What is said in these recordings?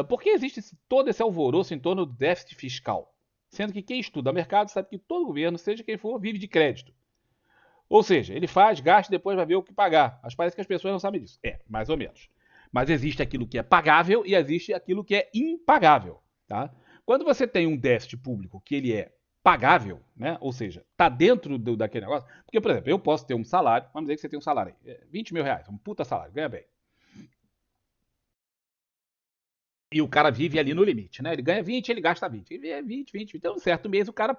Por que existe todo esse alvoroço em torno do déficit fiscal? Sendo que quem estuda mercado sabe que todo governo, seja quem for, vive de crédito. Ou seja, ele faz, gasta e depois vai ver o que pagar. Mas parece que as pessoas não sabem disso. É, mais ou menos. Mas existe aquilo que é pagável e existe aquilo que é impagável. Tá? Quando você tem um déficit público que ele é pagável, né? Ou seja, está dentro daquele negócio. Porque, por exemplo, eu posso ter um salário, vamos dizer que você tem um salário aí, 20 mil reais, um puta salário, ganha bem. E o cara vive ali no limite, né? Ele ganha 20, ele gasta 20. Ele é 20, 20. Então, um certo mês, o cara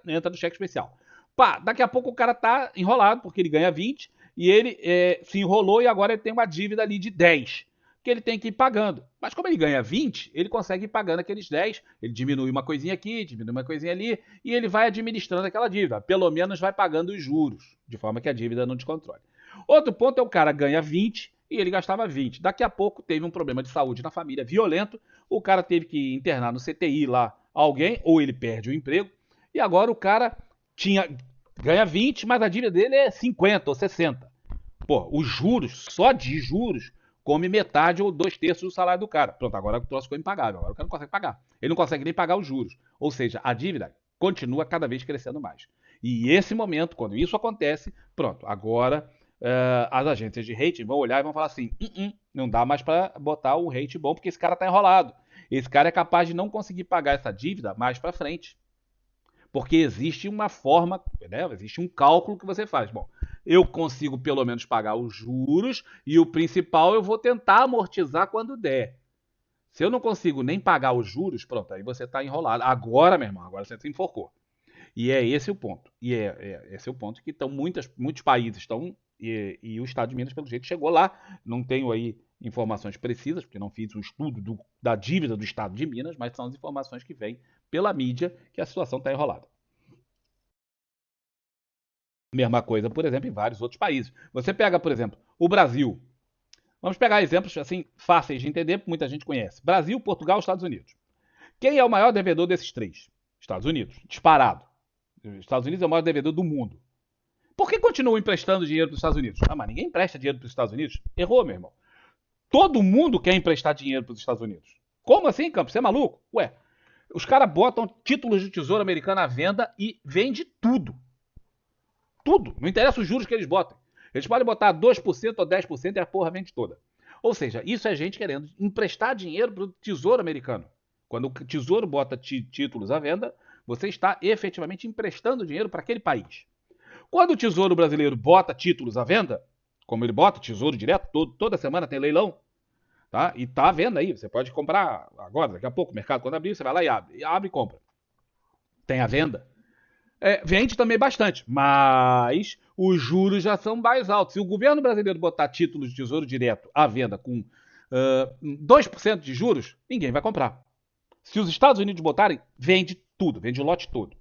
entra no cheque especial. Pá, daqui a pouco o cara tá enrolado, porque ele ganha 20 e ele se enrolou e agora ele tem uma dívida ali de 10 que ele tem que ir pagando. Mas como ele ganha 20, ele consegue ir pagando aqueles 10, ele diminui uma coisinha aqui, diminui uma coisinha ali, e ele vai administrando aquela dívida. Pelo menos vai pagando os juros, de forma que a dívida não descontrole. Outro ponto é o cara ganha 20 e ele gastava 20. Daqui a pouco teve um problema de saúde na família violento, o cara teve que internar no CTI lá alguém, ou ele perde o emprego, e agora o cara ganha 20, mas a dívida dele é 50 ou 60. Pô, os juros, só de juros, come metade ou 2/3 do salário do cara. Pronto, agora o troço ficou impagável, agora o cara não consegue pagar. Ele não consegue nem pagar os juros. Ou seja, a dívida continua cada vez crescendo mais. E esse momento, quando isso acontece, pronto, agora as agências de rating vão olhar e vão falar assim: não dá mais para botar um rate bom porque esse cara está enrolado. Esse cara é capaz de não conseguir pagar essa dívida mais para frente. Porque existe uma forma, né? Existe um cálculo que você faz. Bom, eu consigo pelo menos pagar os juros e o principal eu vou tentar amortizar quando der. Se eu não consigo nem pagar os juros, pronto, aí você está enrolado. Agora, meu irmão, agora você se enforcou. E é esse o ponto. Esse é o ponto que muitos países estão. E o Estado de Minas, pelo jeito, chegou lá. Não tenho aí informações precisas, porque não fiz um estudo da dívida do Estado de Minas, mas são as informações que vêm pela mídia que a situação está enrolada. Mesma coisa, por exemplo, em vários outros países. Você pega, por exemplo, o Brasil. Vamos pegar exemplos assim fáceis de entender, porque muita gente conhece. Brasil, Portugal, Estados Unidos. Quem é o maior devedor desses três? Estados Unidos, disparado. Estados Unidos é o maior devedor do mundo. Por que continuam emprestando dinheiro para os Estados Unidos? Ah, mas ninguém empresta dinheiro para os Estados Unidos. Errou, meu irmão. Todo mundo quer emprestar dinheiro para os Estados Unidos. Como assim, Campos? Você é maluco? Ué, os caras botam títulos de tesouro americano à venda e vende tudo. Tudo. Não interessa os juros que eles botam. Eles podem botar 2% ou 10% e a porra vende toda. Ou seja, isso é gente querendo emprestar dinheiro para o tesouro americano. Quando o tesouro bota títulos à venda, você está efetivamente emprestando dinheiro para aquele país. Quando o Tesouro Brasileiro bota títulos à venda, como ele bota tesouro direto, toda semana tem leilão, tá? E tá à venda aí. Você pode comprar agora, daqui a pouco, o mercado, quando abrir, você vai lá e abre e compra. Tem a venda. Vende também bastante, mas os juros já são mais altos. Se o governo brasileiro botar títulos de tesouro direto à venda com 2% de juros, ninguém vai comprar. Se os Estados Unidos botarem, vende tudo, vende o lote todo.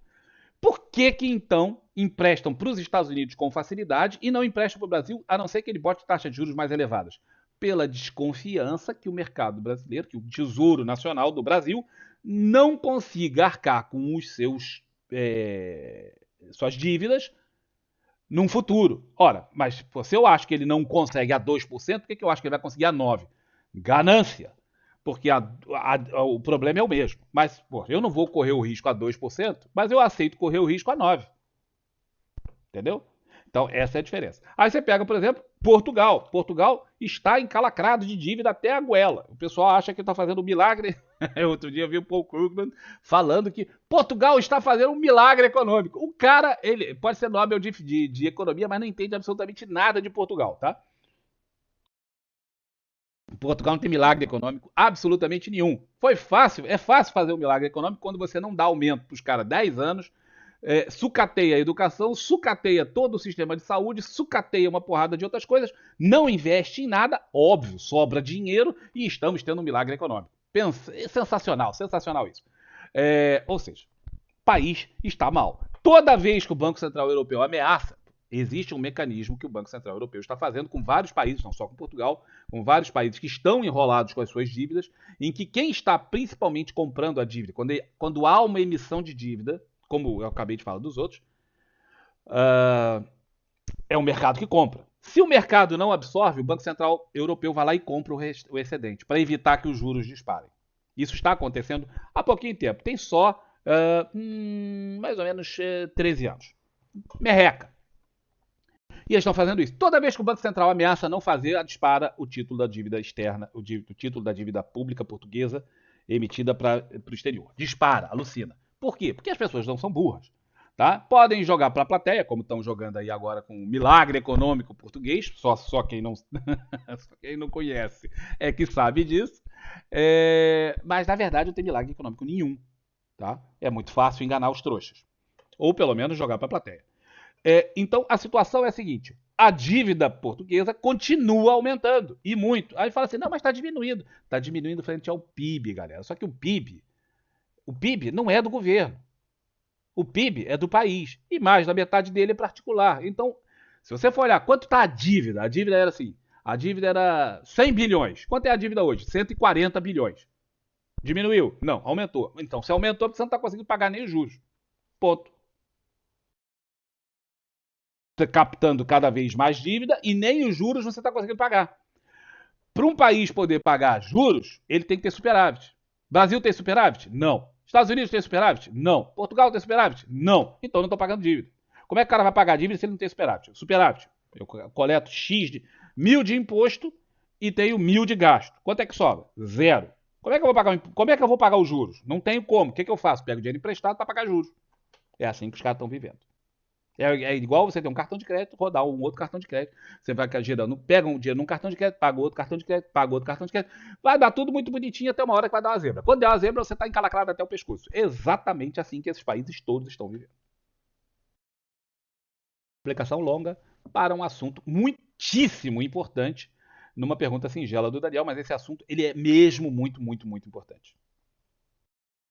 Por que que então emprestam para os Estados Unidos com facilidade e não emprestam para o Brasil, a não ser que ele bote taxas de juros mais elevadas? Pela desconfiança que o mercado brasileiro, que o Tesouro Nacional do Brasil, não consiga arcar com suas dívidas num futuro. Ora, mas se eu acho que ele não consegue a 2%, por que eu acho que ele vai conseguir a 9%? Ganância. Porque o problema é o mesmo. Mas, pô, eu não vou correr o risco a 2%, mas eu aceito correr o risco a 9%. Entendeu? Então, essa é a diferença. Aí você pega, por exemplo, Portugal. Portugal está encalacrado de dívida até a goela. O pessoal acha que está fazendo um milagre. Outro dia eu vi o Paul Krugman falando que Portugal está fazendo um milagre econômico. O cara, ele pode ser Nobel de economia, mas não entende absolutamente nada de Portugal, tá? Portugal não tem milagre econômico absolutamente nenhum. Foi fácil, é fácil fazer um milagre econômico quando você não dá aumento para os caras 10 anos, sucateia a educação, sucateia todo o sistema de saúde, sucateia uma porrada de outras coisas, não investe em nada, óbvio, sobra dinheiro e estamos tendo um milagre econômico. Sensacional, sensacional isso. Ou seja, o país está mal. Toda vez que o Banco Central Europeu ameaça, existe um mecanismo que o Banco Central Europeu está fazendo com vários países, não só com Portugal, com vários países que estão enrolados com as suas dívidas, em que quem está principalmente comprando a dívida, quando há uma emissão de dívida, como eu acabei de falar dos outros, é o mercado que compra. Se o mercado não absorve, o Banco Central Europeu vai lá e compra o excedente, para evitar que os juros disparem. Isso está acontecendo há pouquinho tempo. Tem só mais ou menos 13 anos. Merreca. E eles estão fazendo isso. Toda vez que o Banco Central ameaça não fazer, dispara o título da dívida externa, o título da dívida pública portuguesa emitida para o exterior. Dispara, alucina. Por quê? Porque as pessoas não são burras. Tá? Podem jogar para a plateia, como estão jogando aí agora com o milagre econômico português, só quem não, só quem não conhece é que sabe disso. Mas na verdade não tem milagre econômico nenhum. Tá? É muito fácil enganar os trouxas. Ou pelo menos jogar para a plateia. Então a situação é a seguinte: a dívida portuguesa continua aumentando, e muito. Aí fala assim, não, mas está diminuindo. Está diminuindo frente ao PIB, galera. Só que o PIB não é do governo. O PIB é do país. E mais da metade dele é particular. Então, se você for olhar quanto está a dívida era assim, a dívida era 100 bilhões. Quanto é a dívida hoje? 140 bilhões. Diminuiu? Não, aumentou. Então, se aumentou, você não está conseguindo pagar nem os juros. Ponto. Você captando cada vez mais dívida e nem os juros você está conseguindo pagar. Para um país poder pagar juros, ele tem que ter superávit. Brasil tem superávit? Não. Estados Unidos tem superávit? Não. Portugal tem superávit? Não. Então não estou pagando dívida. Como é que o cara vai pagar dívida se ele não tem superávit? Superávit. Eu coleto X de 1.000 de imposto e tenho 1.000 de gasto. Quanto é que sobra? Zero. Como é que eu vou pagar os juros? Não tenho como. O que eu faço? Pego dinheiro emprestado para pagar juros. É assim que os caras estão vivendo. É igual você ter um cartão de crédito, rodar um outro cartão de crédito. Você vai girando, pega um dinheiro num cartão de crédito, paga outro cartão de crédito, paga outro cartão de crédito. Vai dar tudo muito bonitinho até uma hora que vai dar uma zebra. Quando der uma zebra, você está encalacrado até o pescoço. Exatamente assim que esses países todos estão vivendo. Explicação longa para um assunto muitíssimo importante, numa pergunta singela do Daniel, mas esse assunto ele é mesmo muito, muito, muito importante.